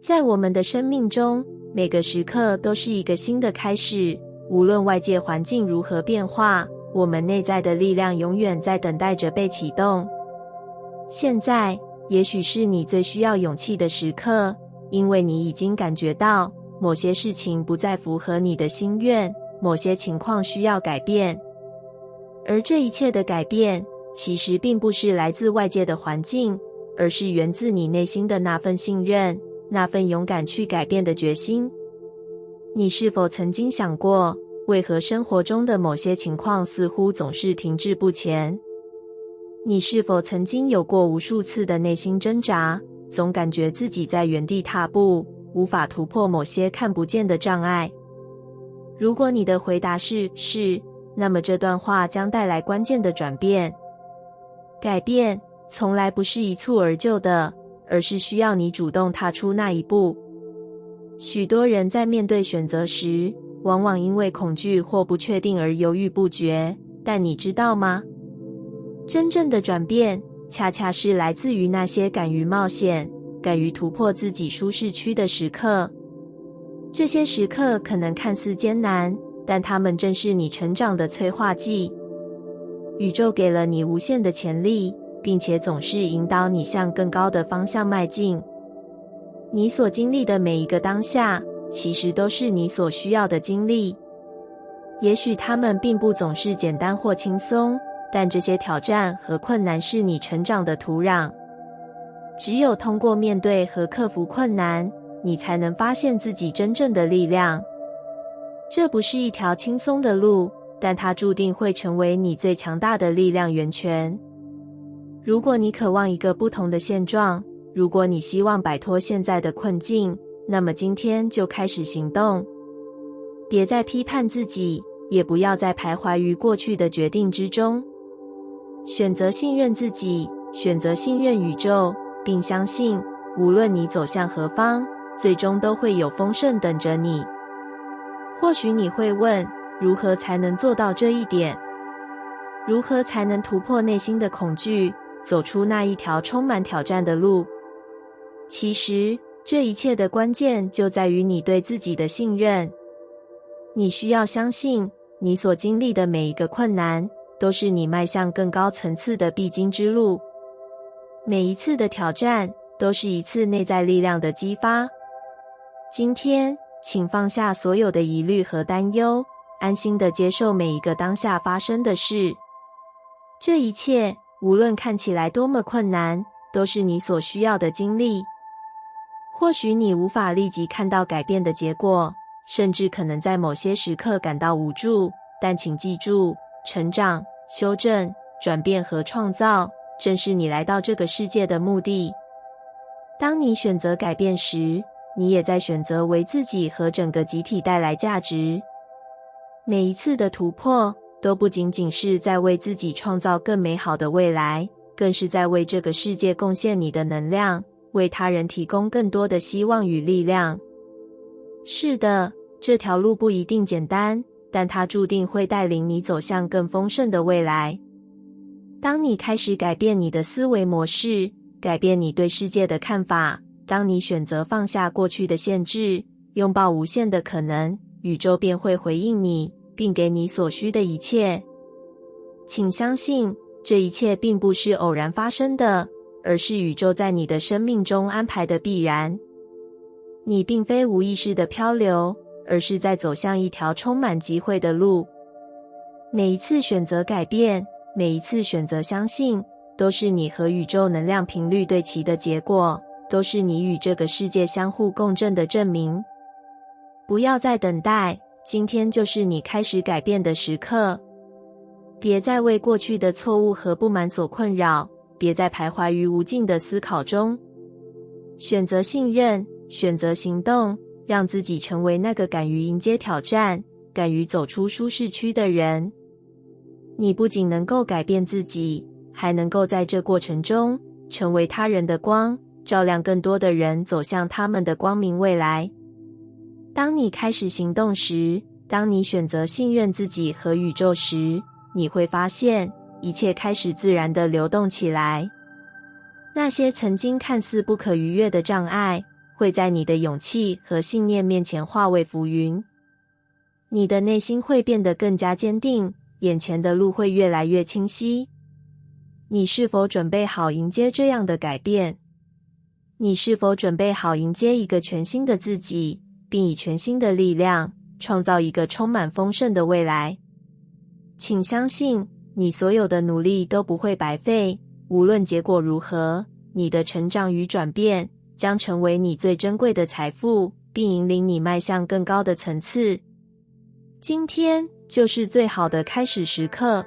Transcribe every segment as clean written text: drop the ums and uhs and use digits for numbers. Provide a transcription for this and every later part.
在我们的生命中，每个时刻都是一个新的开始，无论外界环境如何变化，我们内在的力量永远在等待着被启动。现在，也许是你最需要勇气的时刻，因为你已经感觉到某些事情不再符合你的心愿，某些情况需要改变。而这一切的改变，其实并不是来自外界的环境，而是源自你内心的那份信任，那份勇敢去改变的决心。你是否曾经想过，为何生活中的某些情况似乎总是停滞不前？你是否曾经有过无数次的内心挣扎，总感觉自己在原地踏步，无法突破某些看不见的障碍？如果你的回答是那么这段话将带来关键的转变。改变从来不是一蹴而就的，而是需要你主动踏出那一步。许多人在面对选择时，往往因为恐惧或不确定而犹豫不决，但你知道吗？真正的转变，恰恰是来自于那些敢于冒险、敢于突破自己舒适区的时刻。这些时刻可能看似艰难，但它们正是你成长的催化剂。宇宙给了你无限的潜力，并且总是引导你向更高的方向迈进。你所经历的每一个当下，其实都是你所需要的经历。也许它们并不总是简单或轻松，但这些挑战和困难是你成长的土壤。只有通过面对和克服困难，你才能发现自己真正的力量。这不是一条轻松的路，但它注定会成为你最强大的力量源泉。如果你渴望一个不同的现状，如果你希望摆脱现在的困境，那么今天就开始行动。别再批判自己，也不要再徘徊于过去的决定之中。选择信任自己，选择信任宇宙，并相信，无论你走向何方，最终都会有丰盛等着你。或许你会问，如何才能做到这一点？如何才能突破内心的恐惧，走出那一条充满挑战的路？其实，这一切的关键就在于你对自己的信任。你需要相信，你所经历的每一个困难，都是你迈向更高层次的必经之路。每一次的挑战，都是一次内在力量的激发。今天，请放下所有的疑虑和担忧，安心地接受每一个当下发生的事。这一切，无论看起来多么困难，都是你所需要的经历。或许你无法立即看到改变的结果，甚至可能在某些时刻感到无助，但请记住，成长、修正、转变和创造，正是你来到这个世界的目的。当你选择改变时，你也在选择为自己和整个集体带来价值。每一次的突破，都不仅仅是在为自己创造更美好的未来，更是在为这个世界贡献你的能量，为他人提供更多的希望与力量。是的，这条路不一定简单，但它注定会带领你走向更丰盛的未来。当你开始改变你的思维模式，改变你对世界的看法，当你选择放下过去的限制，拥抱无限的可能，宇宙便会回应你，并给你所需的一切。请相信，这一切并不是偶然发生的，而是宇宙在你的生命中安排的必然。你并非无意识的漂流，而是在走向一条充满机会的路。每一次选择改变，每一次选择相信，都是你和宇宙能量频率对齐的结果，都是你与这个世界相互共振的证明。不要再等待，今天就是你开始改变的时刻。别再为过去的错误和不满所困扰，别再徘徊于无尽的思考中。选择信任，选择行动，让自己成为那个敢于迎接挑战、敢于走出舒适区的人。你不仅能够改变自己，还能够在这过程中成为他人的光，照亮更多的人走向他们的光明未来。当你开始行动时，当你选择信任自己和宇宙时，你会发现一切开始自然地流动起来。那些曾经看似不可逾越的障碍，会在你的勇气和信念面前化为浮云。你的内心会变得更加坚定，眼前的路会越来越清晰。你是否准备好迎接这样的改变？你是否准备好迎接一个全新的自己，并以全新的力量创造一个充满丰盛的未来？请相信，你所有的努力都不会白费，无论结果如何，你的成长与转变将成为你最珍贵的财富，并引领你迈向更高的层次。今天就是最好的开始时刻，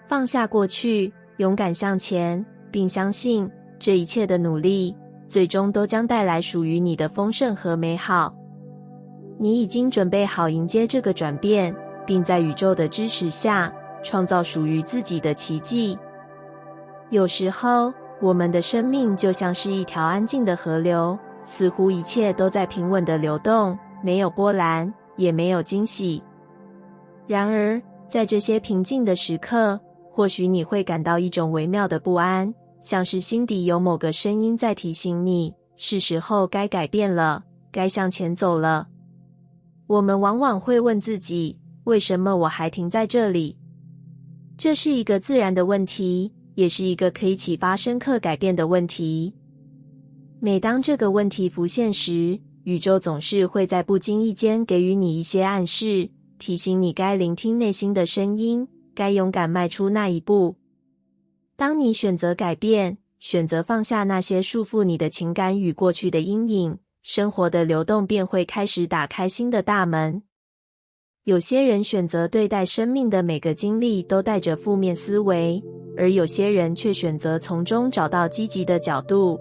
放下过去，勇敢向前，并相信这一切的努力最终都将带来属于你的丰盛和美好。你已经准备好迎接这个转变，并在宇宙的支持下创造属于自己的奇迹。有时候，我们的生命就像是一条安静的河流，似乎一切都在平稳地流动，没有波澜，也没有惊喜。然而，在这些平静的时刻，或许你会感到一种微妙的不安，像是心底有某个声音在提醒你，是时候该改变了，该向前走了。我们往往会问自己，为什么我还停在这里？这是一个自然的问题，也是一个可以启发深刻改变的问题。每当这个问题浮现时，宇宙总是会在不经意间给予你一些暗示，提醒你该聆听内心的声音，该勇敢迈出那一步。当你选择改变，选择放下那些束缚你的情感与过去的阴影，生活的流动便会开始打开新的大门。有些人选择对待生命的每个经历都带着负面思维，而有些人却选择从中找到积极的角度。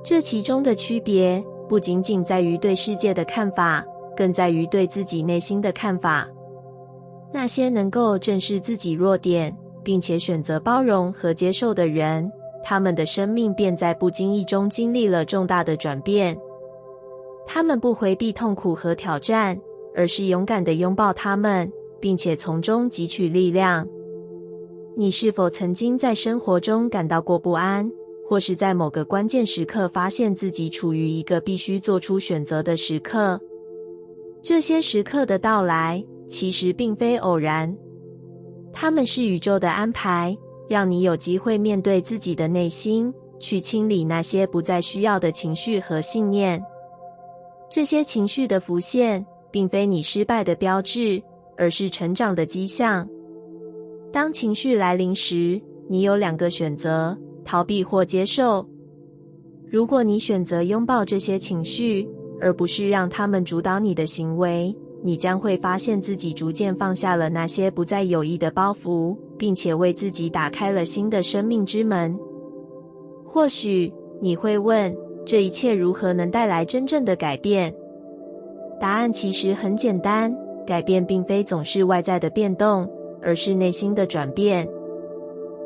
这其中的区别不仅仅在于对世界的看法，更在于对自己内心的看法。那些能够正视自己弱点，并且选择包容和接受的人，他们的生命便在不经意中经历了重大的转变。他们不回避痛苦和挑战，而是勇敢地拥抱他们，并且从中汲取力量。你是否曾经在生活中感到过不安，或是在某个关键时刻发现自己处于一个必须做出选择的时刻？这些时刻的到来其实并非偶然，它们是宇宙的安排，让你有机会面对自己的内心，去清理那些不再需要的情绪和信念。这些情绪的浮现并非你失败的标志，而是成长的迹象。当情绪来临时，你有两个选择，逃避或接受。如果你选择拥抱这些情绪，而不是让他们主导你的行为，你将会发现自己逐渐放下了那些不再有益的包袱，并且为自己打开了新的生命之门。或许你会问，这一切如何能带来真正的改变？答案其实很简单，改变并非总是外在的变动，而是内心的转变。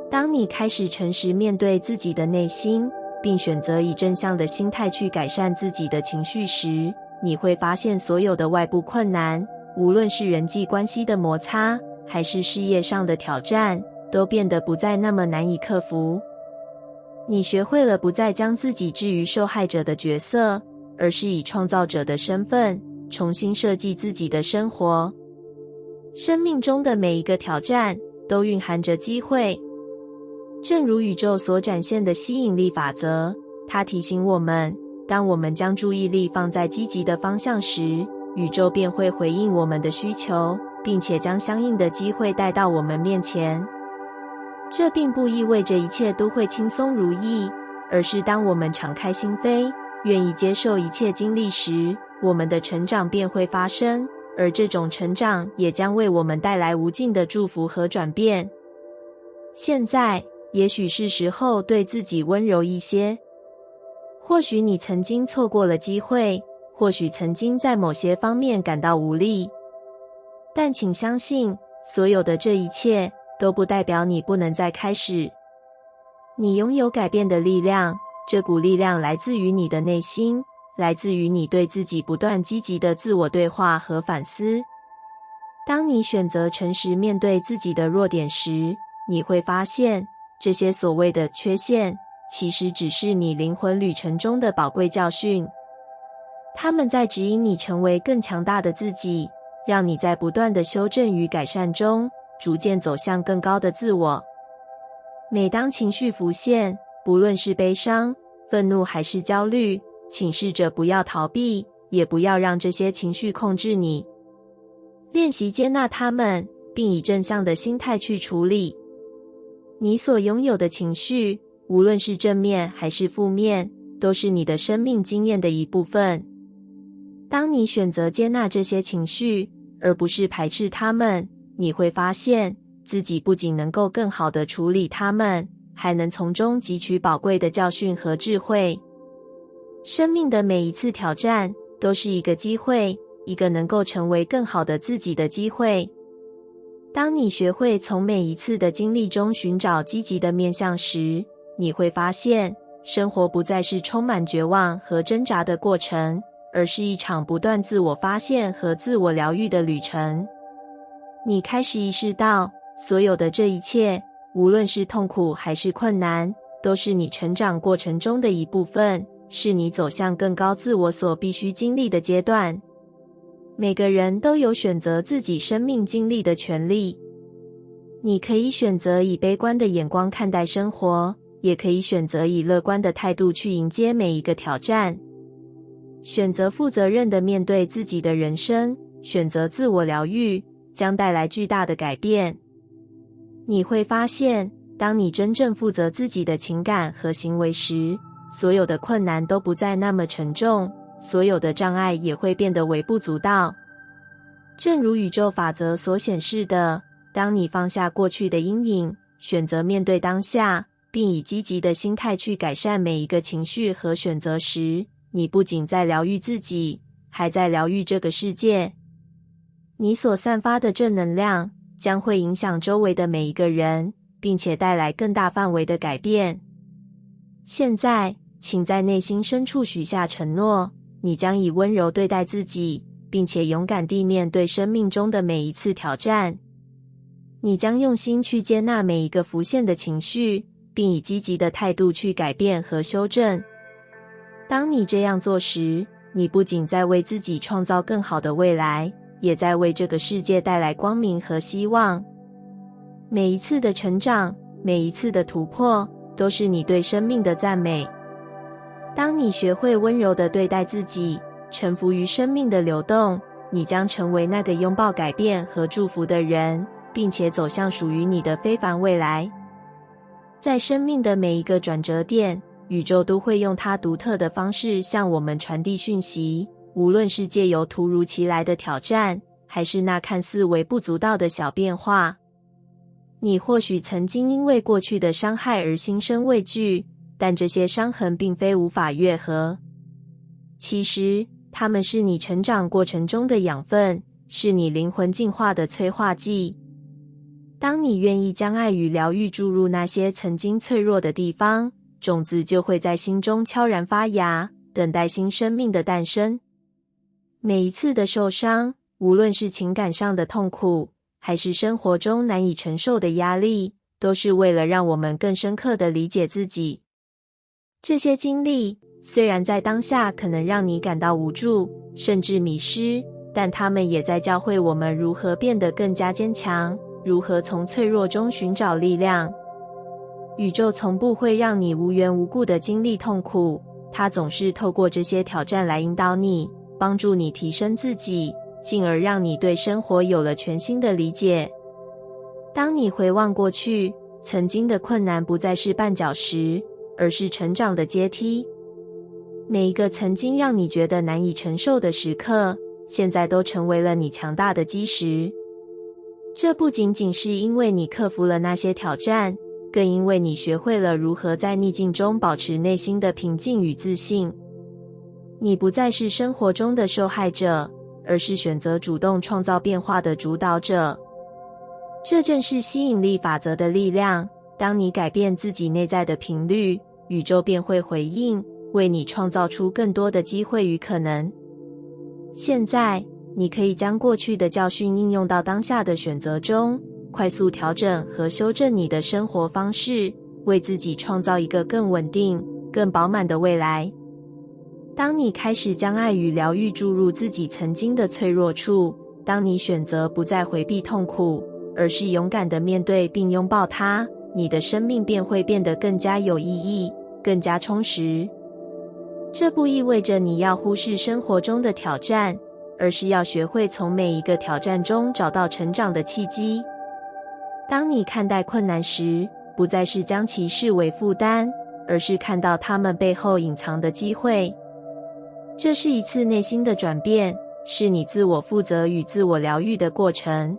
当你开始诚实面对自己的内心，并选择以正向的心态去改善自己的情绪时，你会发现所有的外部困难，无论是人际关系的摩擦，还是事业上的挑战，都变得不再那么难以克服。你学会了不再将自己置于受害者的角色，而是以创造者的身份重新设计自己的生活。生命中的每一个挑战都蕴含着机会，正如宇宙所展现的吸引力法则，它提醒我们，当我们将注意力放在积极的方向时，宇宙便会回应我们的需求，并且将相应的机会带到我们面前。这并不意味着一切都会轻松如意，而是当我们敞开心扉，愿意接受一切经历时，我们的成长便会发生，而这种成长也将为我们带来无尽的祝福和转变。现在，也许是时候对自己温柔一些。或许你曾经错过了机会，或许曾经在某些方面感到无力，但请相信，所有的这一切都不代表你不能再开始。你拥有改变的力量，这股力量来自于你的内心，来自于你对自己不断积极的自我对话和反思。当你选择诚实面对自己的弱点时，你会发现，这些所谓的缺陷，其实只是你灵魂旅程中的宝贵教训。它们在指引你成为更强大的自己，让你在不断的修正与改善中，逐渐走向更高的自我。每当情绪浮现，不论是悲伤、愤怒还是焦虑，请试着不要逃避，也不要让这些情绪控制你。练习接纳它们，并以正向的心态去处理。你所拥有的情绪，无论是正面还是负面，都是你的生命经验的一部分。当你选择接纳这些情绪，而不是排斥它们，你会发现自己不仅能够更好地处理它们，还能从中汲取宝贵的教训和智慧。生命的每一次挑战都是一个机会，一个能够成为更好的自己的机会。当你学会从每一次的经历中寻找积极的面向时，你会发现生活不再是充满绝望和挣扎的过程，而是一场不断自我发现和自我疗愈的旅程。你开始意识到，所有的这一切，无论是痛苦还是困难，都是你成长过程中的一部分，是你走向更高自我所必须经历的阶段。每个人都有选择自己生命经历的权利。你可以选择以悲观的眼光看待生活，也可以选择以乐观的态度去迎接每一个挑战。选择负责任地面对自己的人生，选择自我疗愈，将带来巨大的改变。你会发现，当你真正负责自己的情感和行为时，所有的困难都不再那么沉重，所有的障碍也会变得微不足道。正如宇宙法则所显示的，当你放下过去的阴影，选择面对当下，并以积极的心态去改善每一个情绪和选择时，你不仅在疗愈自己，还在疗愈这个世界。你所散发的正能量将会影响周围的每一个人，并且带来更大范围的改变。现在，请在内心深处许下承诺，你将以温柔对待自己，并且勇敢地面对生命中的每一次挑战。你将用心去接纳每一个浮现的情绪，并以积极的态度去改变和修正。当你这样做时，你不仅在为自己创造更好的未来，也在为这个世界带来光明和希望。每一次的成长，每一次的突破，都是你对生命的赞美。当你学会温柔地对待自己，臣服于生命的流动，你将成为那个拥抱改变和祝福的人，并且走向属于你的非凡未来。在生命的每一个转折点，宇宙都会用它独特的方式向我们传递讯息，无论是借由突如其来的挑战，还是那看似微不足道的小变化。你或许曾经因为过去的伤害而心生畏惧，但这些伤痕并非无法愈合。其实，它们是你成长过程中的养分，是你灵魂进化的催化剂。当你愿意将爱与疗愈注入那些曾经脆弱的地方，种子就会在心中悄然发芽，等待新生命的诞生。每一次的受伤，无论是情感上的痛苦，还是生活中难以承受的压力，都是为了让我们更深刻地理解自己。这些经历虽然在当下可能让你感到无助，甚至迷失，但它们也在教会我们如何变得更加坚强，如何从脆弱中寻找力量。宇宙从不会让你无缘无故地经历痛苦，它总是透过这些挑战来引导你，帮助你提升自己，进而让你对生活有了全新的理解。当你回望过去，曾经的困难不再是绊脚石，而是成长的阶梯。每一个曾经让你觉得难以承受的时刻，现在都成为了你强大的基石。这不仅仅是因为你克服了那些挑战，更因为你学会了如何在逆境中保持内心的平静与自信。你不再是生活中的受害者，而是选择主动创造变化的主导者。这正是吸引力法则的力量，当你改变自己内在的频率，宇宙便会回应，为你创造出更多的机会与可能。现在，你可以将过去的教训应用到当下的选择中，快速调整和修正你的生活方式，为自己创造一个更稳定、更饱满的未来。当你开始将爱与疗愈注入自己曾经的脆弱处，当你选择不再回避痛苦，而是勇敢地面对并拥抱它，你的生命便会变得更加有意义，更加充实。这不意味着你要忽视生活中的挑战，而是要学会从每一个挑战中找到成长的契机。当你看待困难时，不再是将其视为负担，而是看到它们背后隐藏的机会。这是一次内心的转变，是你自我负责与自我疗愈的过程。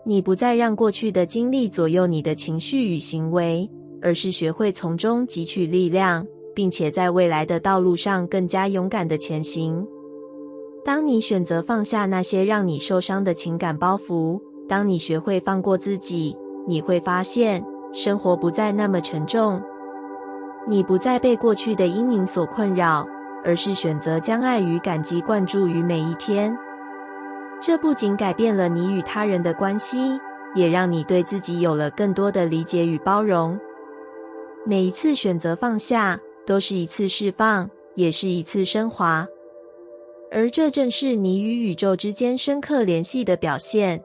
你不再让过去的经历左右你的情绪与行为，而是学会从中汲取力量，并且在未来的道路上更加勇敢地前行。当你选择放下那些让你受伤的情感包袱，当你学会放过自己，你会发现生活不再那么沉重。你不再被过去的阴影所困扰，而是选择将爱与感激灌注于每一天。这不仅改变了你与他人的关系，也让你对自己有了更多的理解与包容。每一次选择放下，都是一次释放，也是一次升华。而这正是你与宇宙之间深刻联系的表现。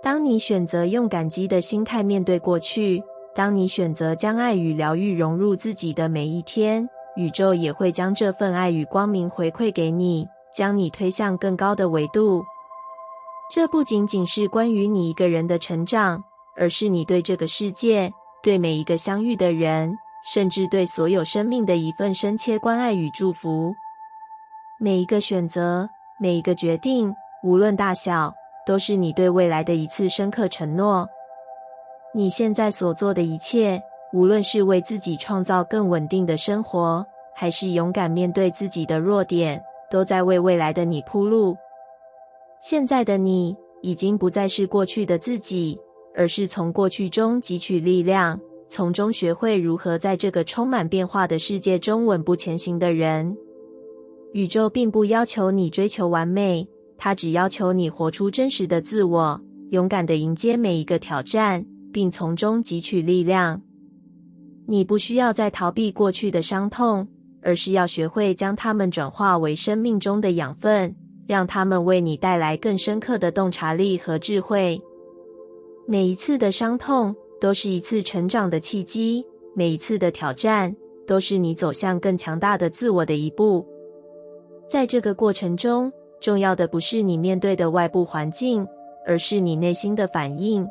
当你选择用感激的心态面对过去，当你选择将爱与疗愈融入自己的每一天，宇宙也会将这份爱与光明回馈给你，将你推向更高的维度。这不仅仅是关于你一个人的成长，而是你对这个世界，对每一个相遇的人，甚至对所有生命的一份深切关爱与祝福。每一个选择，每一个决定，无论大小，都是你对未来的一次深刻承诺。你现在所做的一切，无论是为自己创造更稳定的生活，还是勇敢面对自己的弱点，都在为未来的你铺路。现在的你已经不再是过去的自己，而是从过去中汲取力量，从中学会如何在这个充满变化的世界中稳步前行的人。宇宙并不要求你追求完美，它只要求你活出真实的自我，勇敢地迎接每一个挑战，并从中汲取力量。你不需要再逃避过去的伤痛，而是要学会将它们转化为生命中的养分，让它们为你带来更深刻的洞察力和智慧。每一次的伤痛都是一次成长的契机，每一次的挑战都是你走向更强大的自我的一步。在这个过程中，重要的不是你面对的外部环境，而是你内心的反应。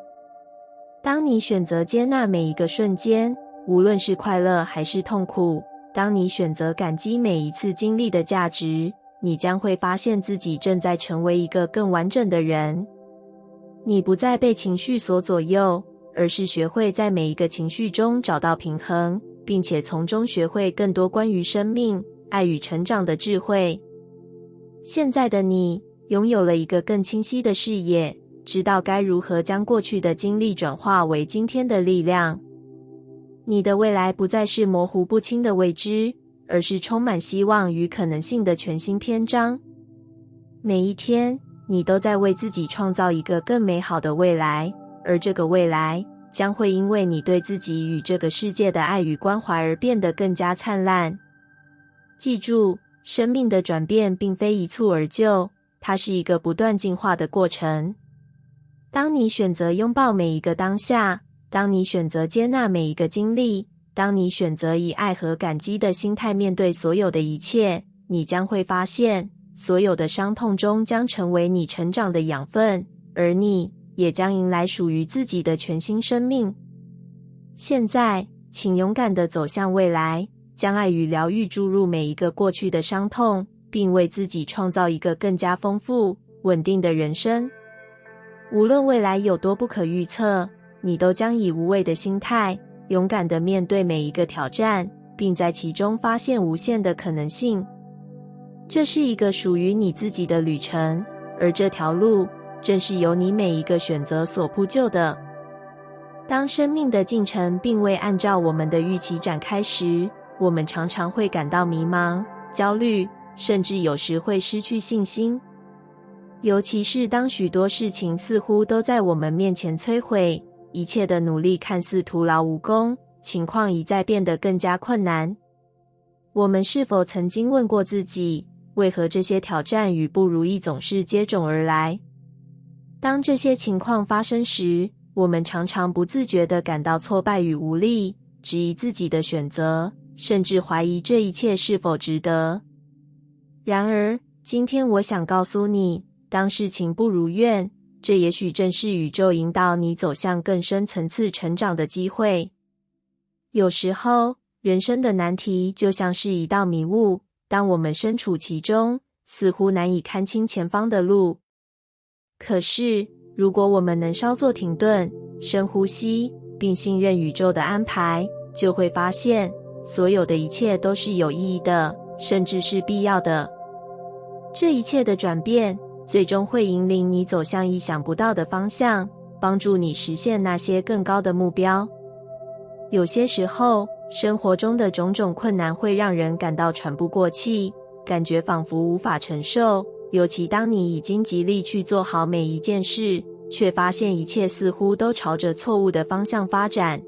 当你选择接纳每一个瞬间，无论是快乐还是痛苦，当你选择感激每一次经历的价值，你将会发现自己正在成为一个更完整的人。你不再被情绪所左右，而是学会在每一个情绪中找到平衡，并且从中学会更多关于生命、爱与成长的智慧。现在的你拥有了一个更清晰的视野，知道该如何将过去的经历转化为今天的力量。你的未来不再是模糊不清的未知，而是充满希望与可能性的全新篇章。每一天，你都在为自己创造一个更美好的未来，而这个未来将会因为你对自己与这个世界的爱与关怀而变得更加灿烂。记住，生命的转变并非一蹴而就，它是一个不断进化的过程。当你选择拥抱每一个当下，当你选择接纳每一个经历，当你选择以爱和感激的心态面对所有的一切，你将会发现，所有的伤痛中将成为你成长的养分，而你也将迎来属于自己的全新生命。现在，请勇敢地走向未来，将爱与疗愈注入每一个过去的伤痛，并为自己创造一个更加丰富、稳定的人生。无论未来有多不可预测，你都将以无畏的心态，勇敢地面对每一个挑战，并在其中发现无限的可能性。这是一个属于你自己的旅程，而这条路正是由你每一个选择所铺就的。当生命的进程并未按照我们的预期展开时，我们常常会感到迷茫、焦虑，甚至有时会失去信心。尤其是当许多事情似乎都在我们面前摧毁，一切的努力看似徒劳无功，情况一再变得更加困难。我们是否曾经问过自己，为何这些挑战与不如意总是接踵而来？当这些情况发生时，我们常常不自觉地感到挫败与无力，质疑自己的选择，甚至怀疑这一切是否值得。然而，今天我想告诉你，当事情不如愿，这也许正是宇宙引导你走向更深层次成长的机会。有时候，人生的难题就像是一道迷雾，当我们身处其中，似乎难以看清前方的路。可是，如果我们能稍作停顿，深呼吸，并信任宇宙的安排，就会发现，所有的一切都是有意义的，甚至是必要的。这一切的转变，最终会引领你走向意想不到的方向，帮助你实现那些更高的目标。有些时候，生活中的种种困难会让人感到喘不过气，感觉仿佛无法承受，尤其当你已经极力去做好每一件事，却发现一切似乎都朝着错误的方向发展。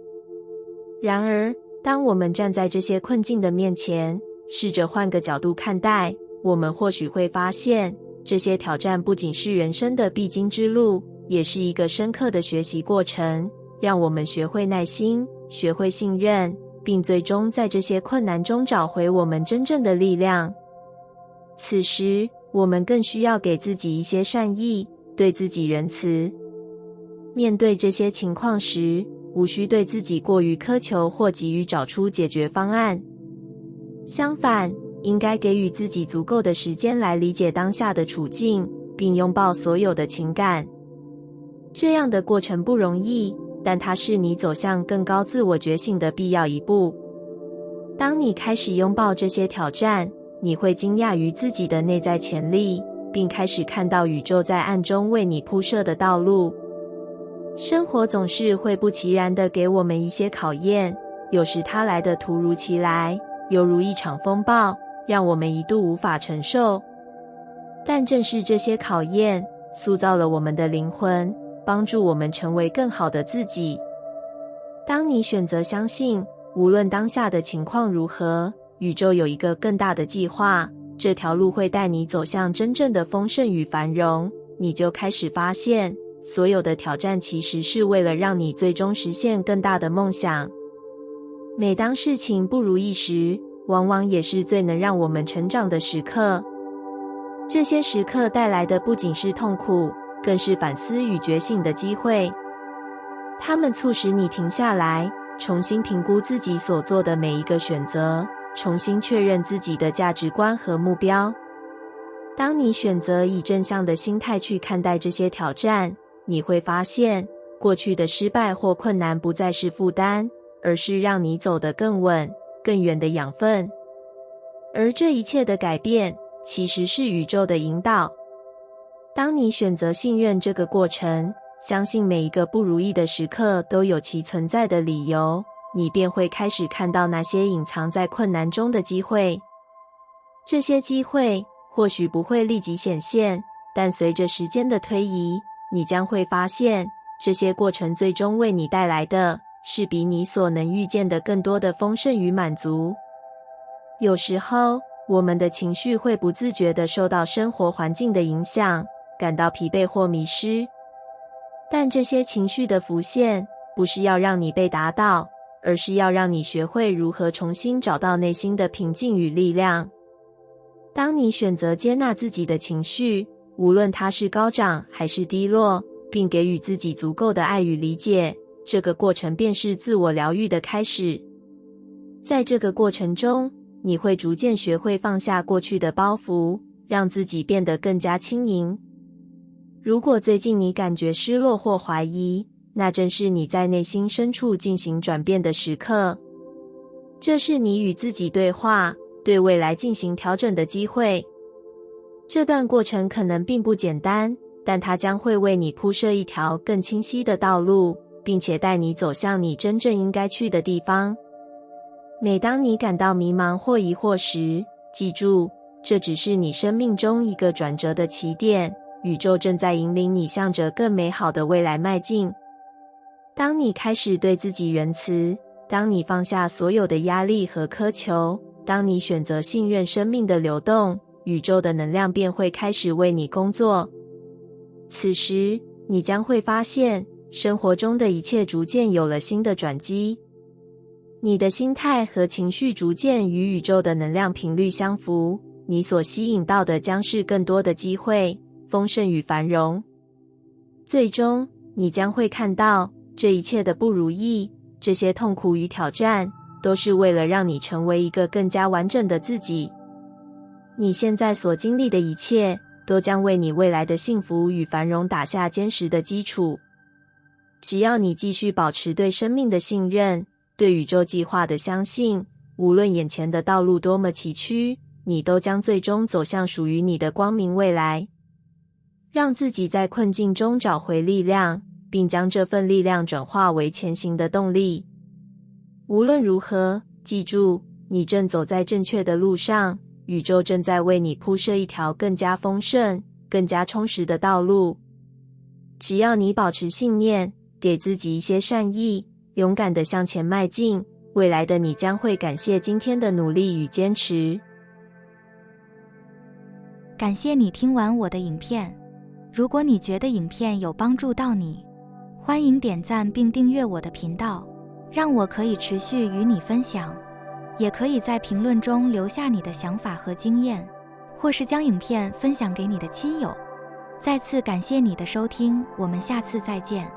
然而，当我们站在这些困境的面前，试着换个角度看待，我们或许会发现，这些挑战不仅是人生的必经之路，也是一个深刻的学习过程，让我们学会耐心，学会信任，并最终在这些困难中找回我们真正的力量。此时，我们更需要给自己一些善意，对自己仁慈。面对这些情况时，无需对自己过于苛求或急于找出解决方案。相反，应该给予自己足够的时间来理解当下的处境，并拥抱所有的情感。这样的过程不容易，但它是你走向更高自我觉醒的必要一步。当你开始拥抱这些挑战，你会惊讶于自己的内在潜力，并开始看到宇宙在暗中为你铺设的道路。生活总是会不其然地给我们一些考验，有时它来得突如其来，犹如一场风暴，让我们一度无法承受。但正是这些考验，塑造了我们的灵魂，帮助我们成为更好的自己。当你选择相信，无论当下的情况如何，宇宙有一个更大的计划，这条路会带你走向真正的丰盛与繁荣，你就开始发现，所有的挑战其实是为了让你最终实现更大的梦想。每当事情不如意时，往往也是最能让我们成长的时刻。这些时刻带来的不仅是痛苦，更是反思与觉醒的机会。它们促使你停下来，重新评估自己所做的每一个选择，重新确认自己的价值观和目标。当你选择以正向的心态去看待这些挑战，你会发现，过去的失败或困难不再是负担，而是让你走得更稳、更远的养分。而这一切的改变，其实是宇宙的引导。当你选择信任这个过程，相信每一个不如意的时刻都有其存在的理由，你便会开始看到那些隐藏在困难中的机会。这些机会或许不会立即显现，但随着时间的推移，你将会发现，这些过程最终为你带来的是比你所能预见的更多的丰盛与满足。有时候，我们的情绪会不自觉地受到生活环境的影响，感到疲惫或迷失。但这些情绪的浮现，不是要让你被打倒，而是要让你学会如何重新找到内心的平静与力量。当你选择接纳自己的情绪，无论它是高涨还是低落，并给予自己足够的爱与理解，这个过程便是自我疗愈的开始。在这个过程中，你会逐渐学会放下过去的包袱，让自己变得更加轻盈。如果最近你感觉失落或怀疑，那正是你在内心深处进行转变的时刻。这是你与自己对话，对未来进行调整的机会。这段过程可能并不简单，但它将会为你铺设一条更清晰的道路，并且带你走向你真正应该去的地方。每当你感到迷茫或疑惑时，记住，这只是你生命中一个转折的起点，宇宙正在引领你向着更美好的未来迈进。当你开始对自己仁慈，当你放下所有的压力和苛求，当你选择信任生命的流动，宇宙的能量便会开始为你工作。此时，你将会发现，生活中的一切逐渐有了新的转机。你的心态和情绪逐渐与宇宙的能量频率相符，你所吸引到的将是更多的机会、丰盛与繁荣。最终，你将会看到，这一切的不如意，这些痛苦与挑战，都是为了让你成为一个更加完整的自己。你现在所经历的一切，都将为你未来的幸福与繁荣打下坚实的基础。只要你继续保持对生命的信任，对宇宙计划的相信，无论眼前的道路多么崎岖，你都将最终走向属于你的光明未来。让自己在困境中找回力量，并将这份力量转化为前行的动力。无论如何，记住，你正走在正确的路上，宇宙正在为你铺设一条更加丰盛、更加充实的道路。只要你保持信念，给自己一些善意，勇敢地向前迈进，未来的你将会感谢今天的努力与坚持。感谢你听完我的影片。如果你觉得影片有帮助到你，欢迎点赞并订阅我的频道，让我可以持续与你分享。也可以在评论中留下你的想法和经验，或是将影片分享给你的亲友。再次感谢你的收听，我们下次再见。